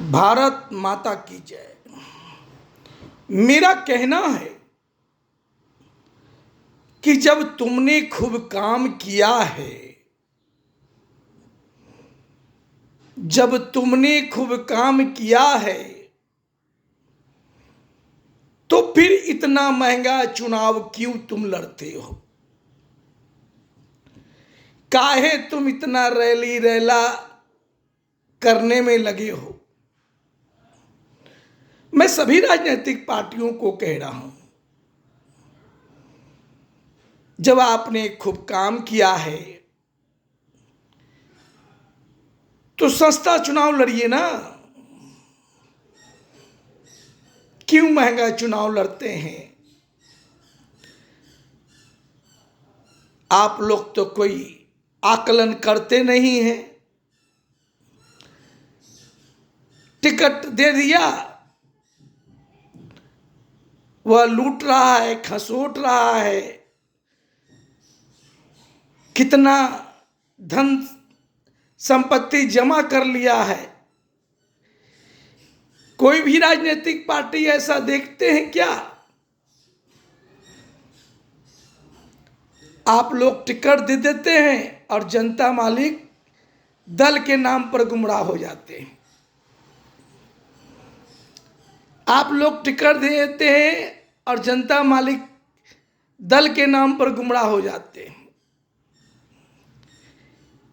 भारत माता की जय। मेरा कहना है कि जब तुमने खूब काम किया है, जब तुमने खूब काम किया है, तो फिर इतना महंगा चुनाव क्यों तुम लड़ते हो? काहे तुम इतना रैली रैला करने में लगे हो? मैं सभी राजनीतिक पार्टियों को कह रहा हूं, जब आपने खूब काम किया है तो सस्ता चुनाव लड़िए ना। क्यों महंगा चुनाव लड़ते हैं? आप लोग तो कोई आकलन करते नहीं हैं। टिकट दे दिया, वह लूट रहा है, खसोट रहा है, कितना धन संपत्ति जमा कर लिया है। कोई भी राजनीतिक पार्टी ऐसा देखते हैं क्या? आप लोग टिकट दे देते हैं और जनता मालिक दल के नाम पर गुमराह हो जाते हैं। आप लोग टिकट दे देते हैं और जनता मालिक दल के नाम पर गुमराह हो जाते हैं।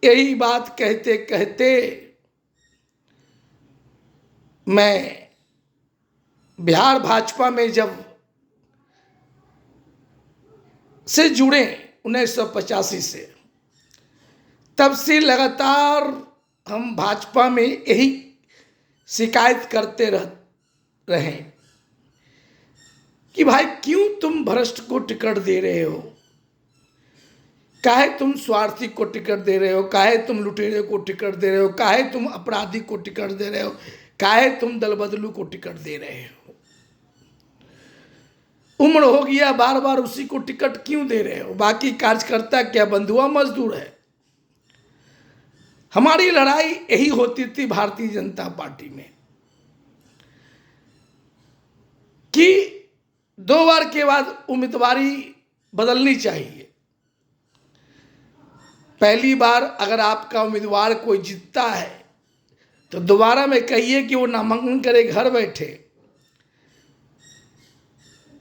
यही बात कहते कहते मैं बिहार भाजपा में जब से जुड़े 1985 से, तब से लगातार हम भाजपा में यही शिकायत करते रहे कि भाई क्यों तुम भ्रष्ट को टिकट दे रहे हो, काहे तुम स्वार्थी को टिकट दे रहे हो, काहे तुम लुटेरे को टिकट दे रहे हो, काहे तुम अपराधी को टिकट दे रहे हो, काहे तुम दल बदलू को टिकट दे रहे हो। उम्र हो गया, बार बार उसी को टिकट क्यों दे रहे हो? बाकी कार्यकर्ता क्या बंधुआ मजदूर है? हमारी लड़ाई यही होती थी भारतीय जनता पार्टी में कि 2 बार के बाद उम्मीदवारी बदलनी चाहिए। पहली बार अगर आपका उम्मीदवार कोई जीतता है तो दोबारा में कहिए कि वो नामांकन करे, घर बैठे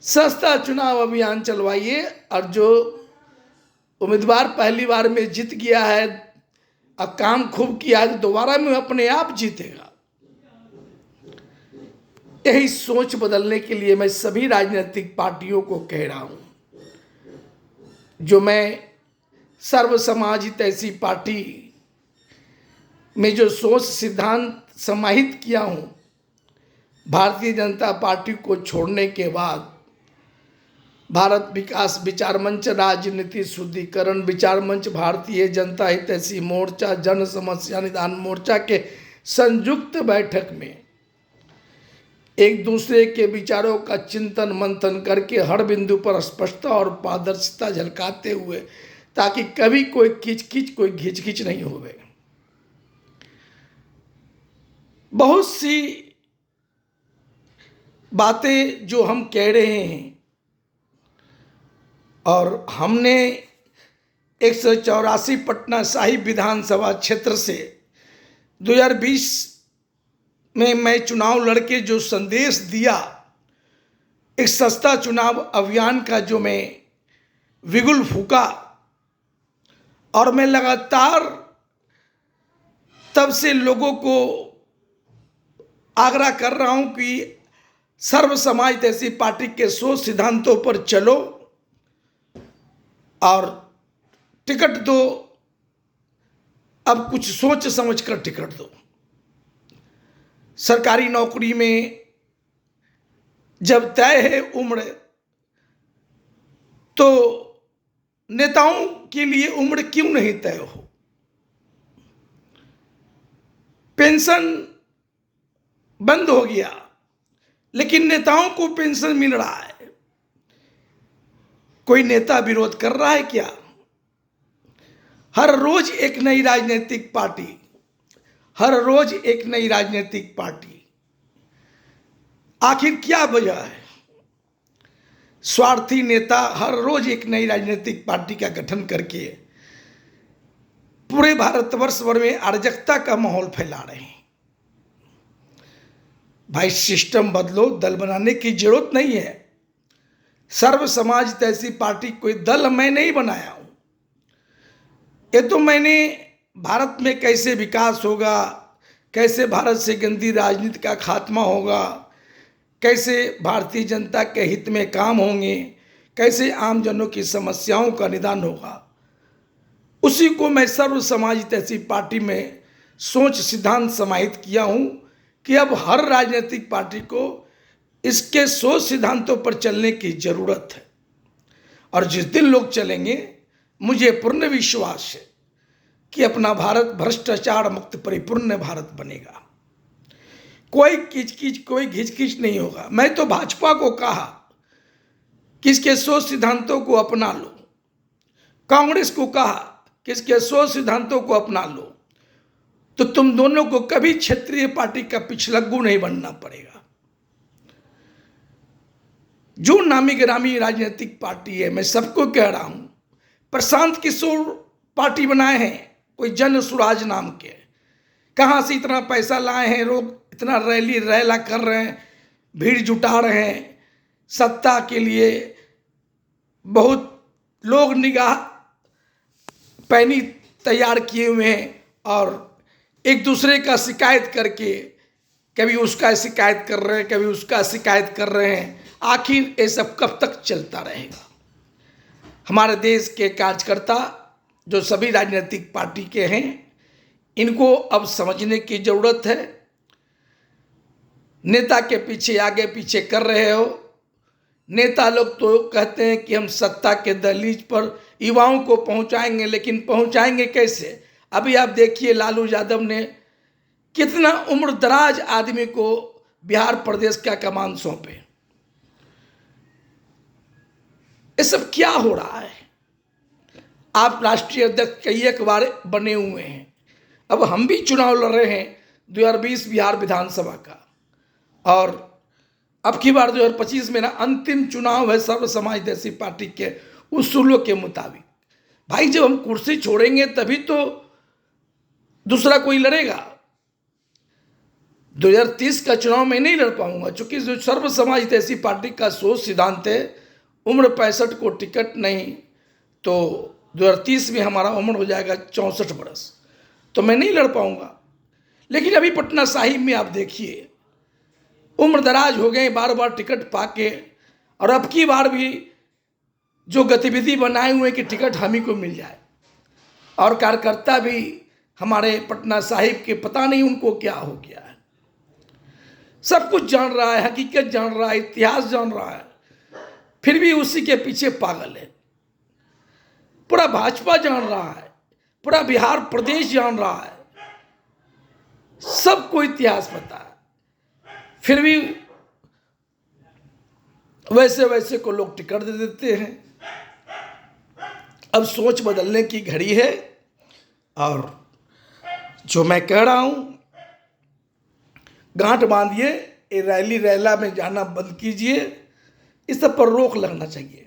सस्ता चुनाव अभियान चलवाइए। और जो उम्मीदवार पहली बार में जीत गया है और काम खूब किया है तो दोबारा में अपने आप जीतेगा। यही सोच बदलने के लिए मैं सभी राजनीतिक पार्टियों को कह रहा हूं, जो मैं सर्व समाजित ऐसी पार्टी में जो सोच सिद्धांत समाहित किया हूं, भारतीय जनता पार्टी को छोड़ने के बाद भारत विकास विचार मंच, राजनीति शुद्धिकरण विचार मंच, भारतीय जनता हितैषी मोर्चा, जन समस्या निदान मोर्चा के संयुक्त बैठक में एक दूसरे के विचारों का चिंतन मंथन करके हर बिंदु पर स्पष्टता और पारदर्शिता झलकाते हुए, ताकि कभी कोई किचकिच कोई घिचकिच नहीं होवे। बहुत सी बातें जो हम कह रहे हैं, और हमने 184 पटना साहिब विधानसभा क्षेत्र से 2020 में मैं चुनाव लड़के जो संदेश दिया, एक सस्ता चुनाव अभियान का जो मैं बिगुल फूका, और मैं लगातार तब से लोगों को आग्रह कर रहा हूं कि सर्व समाज ऐसी पार्टी के सोच सिद्धांतों पर चलो और टिकट दो। अब कुछ सोच समझ कर टिकट दो। सरकारी नौकरी में जब तय है उम्र, तो नेताओं के लिए उम्र क्यों नहीं तय हो? पेंशन बंद हो गया, लेकिन नेताओं को पेंशन मिल रहा है। कोई नेता विरोध कर रहा है क्या? हर रोज एक नई राजनीतिक पार्टी, हर रोज एक नई राजनीतिक पार्टी। आखिर क्या वजह है? स्वार्थी नेता हर रोज एक नई राजनीतिक पार्टी का गठन करके पूरे भारतवर्ष भर में अराजकता का माहौल फैला रहे हैं। भाई सिस्टम बदलो, दल बनाने की जरूरत नहीं है। सर्व समाज तैसी पार्टी कोई दल मैं नहीं बनाया हूं। ये तो मैंने भारत में कैसे विकास होगा, कैसे भारत से गंदी राजनीति का खात्मा होगा, कैसे भारतीय जनता के हित में काम होंगे, कैसे आम जनों की समस्याओं का निदान होगा, उसी को मैं सर्व समाज तैसी पार्टी में सोच सिद्धांत समाहित किया हूं कि अब हर राजनीतिक पार्टी को इसके सोच सिद्धांतों पर चलने की जरूरत है। और जिस दिन लोग चलेंगे, मुझे पूर्ण विश्वास है कि अपना भारत भ्रष्टाचार मुक्त परिपूर्ण भारत बनेगा। कोई किचकिच, कोई घिचकिच नहीं होगा। मैं तो भाजपा को कहा कि इसके सोच सिद्धांतों को अपना लो, कांग्रेस को कहा कि इसके सोच सिद्धांतों को अपना लो, तो तुम दोनों को कभी क्षेत्रीय पार्टी का पिछलग्गू नहीं बनना पड़ेगा। जो नामी गिरामी राजनीतिक पार्टी है, मैं सबको कह रहा हूं, प्रशांत किशोर पार्टी बनाए हैं कोई जन स्वराज नाम के। कहां से इतना पैसा लाए हैं? लोग इतना रैली रैला कर रहे हैं, भीड़ जुटा रहे हैं सत्ता के लिए। बहुत लोग निगाह पैनी तैयार किए हुए हैं और एक दूसरे का शिकायत करके कभी उसका शिकायत कर रहे हैं, कभी उसका शिकायत कर रहे हैं। आखिर ये सब कब तक चलता रहेगा? हमारे देश के कार्यकर्ता जो सभी राजनीतिक पार्टी के हैं, इनको अब समझने की जरूरत है। नेता के पीछे आगे पीछे कर रहे हो। नेता लोग तो कहते हैं कि हम सत्ता के दहलीज पर युवाओं को पहुंचाएंगे, लेकिन पहुंचाएंगे कैसे? अभी आप देखिए, लालू यादव ने कितना उम्र दराज आदमी को बिहार प्रदेश का कमान सौंपे। ये सब क्या हो रहा है? आप राष्ट्रीय अध्यक्ष कई एक बार बने हुए हैं। अब हम भी चुनाव लड़ रहे हैं 2020 बिहार विधानसभा का, और अब की बार 2025 में ना अंतिम चुनाव है सर्व समाज तैसी पार्टी के उसूलों के मुताबिक। भाई जब हम कुर्सी छोड़ेंगे तभी तो दूसरा कोई लड़ेगा। 2030 का चुनाव मैं नहीं लड़ पाऊंगा, चूंकि जो सर्व समाज तैसी पार्टी का सोच सिद्धांत है, उम्र 65 को टिकट नहीं, तो 2030 में हमारा उम्र हो जाएगा 64 बरस, तो मैं नहीं लड़ पाऊंगा। लेकिन अभी पटना साहिब में आप देखिए, उम्र दराज हो गए बार बार टिकट पाके, और अब की बार भी जो गतिविधि बनाए हुए कि टिकट हम ही को मिल जाए। और कार्यकर्ता भी हमारे पटना साहिब के पता नहीं उनको क्या हो गया है। सब कुछ जान रहा है, हकीकत जान रहा है, इतिहास जान रहा है, फिर भी उसी के पीछे पागल है। पूरा भाजपा जान रहा है, पूरा बिहार प्रदेश जान रहा है, सबको इतिहास पता है, फिर भी वैसे वैसे को लोग टिकट दे देते हैं। अब सोच बदलने की घड़ी है। और जो मैं कह रहा हूं, गांठ बांधिए, ये रैली रैला में जाना बंद कीजिए, इस सब पर रोक लगना चाहिए।